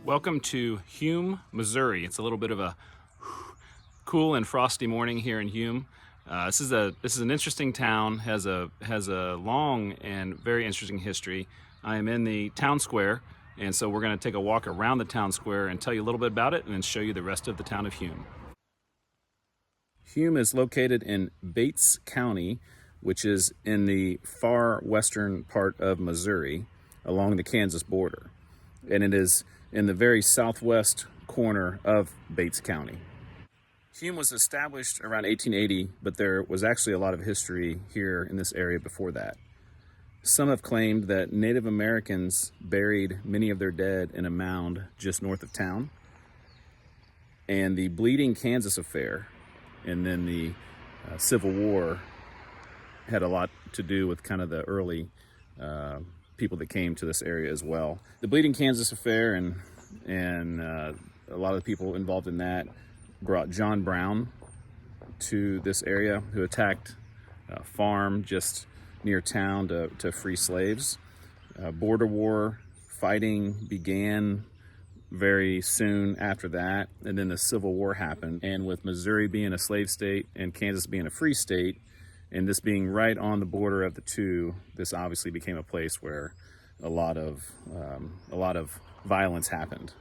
Welcome to Hume, Missouri. It's a little bit of a cool and frosty morning here in Hume. This is an interesting town. has a long and very interesting history. I am in the town square, and so we're going to take a walk around the town square and tell you a little bit about it, and then show you the rest of the town of Hume. Hume is located in Bates County, which is in the far western part of Missouri, along the Kansas border, and it is in the very southwest corner of Bates County. Hume was established around 1880, but there was actually a lot of history here in this area before that. Some have claimed that Native Americans buried many of their dead in a mound just north of town, and the Bleeding Kansas affair and then the Civil War had a lot to do with kind of the early people that came to this area as well. The Bleeding Kansas affair and a lot of the people involved in that brought John Brown to this area, who attacked a farm just near town to free slaves. Border war fighting began very soon after that, and then the Civil War happened. And with Missouri being a slave state and Kansas being a free state, and this being right on the border of the two, this obviously became a place where a lot of violence happened.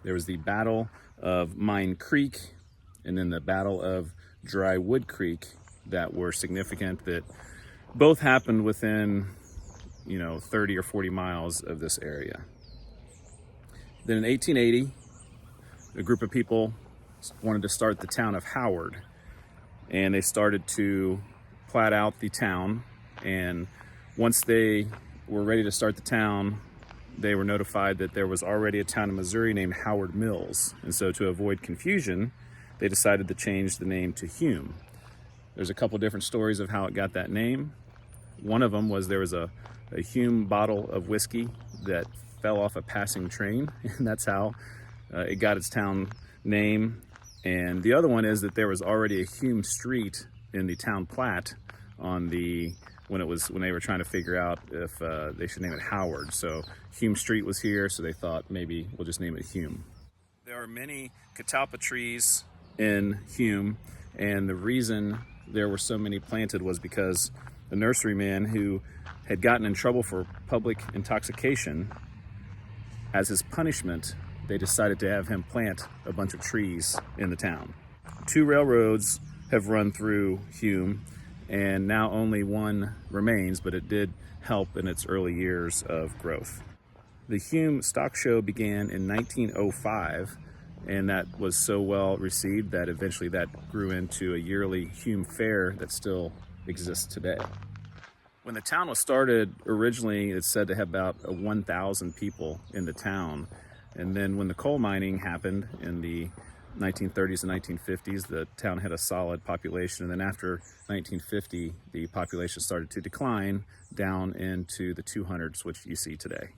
There was the Battle of Mine Creek and then the Battle of Dry Wood Creek that were significant, that both happened within 30 or 40 miles of this area. Then in 1880, a group of people wanted to start the town of Howard, and they started to plat out the town, and once they were ready to start the town, they were notified that there was already a town in Missouri named Howard Mills, and so to avoid confusion, they decided to change the name to Hume. There's a couple different stories of how it got that name. One of them was there was a Hume bottle of whiskey that fell off a passing train, and that's how it got its town name. And the other one is that there was already a Hume Street in the town plat when they were trying to figure out if they should name it Howard. So Hume Street was here, so they thought maybe we'll just name it Hume. There are many catalpa trees in Hume, and the reason there were so many planted was because the nurseryman who had gotten in trouble for public intoxication, as his punishment, they decided to have him plant a bunch of trees in the town. 2 railroads have run through Hume, and now only one remains, but it did help in its early years of growth. The Hume Stock Show began in 1905, and that was so well received that eventually that grew into a yearly Hume Fair that still exists today. When the town was started, originally it's said to have about 1,000 people in the town, and then when the coal mining happened in the 1930s and 1950s, the town had a solid population, and then after 1950, the population started to decline down into the 200s, which you see today.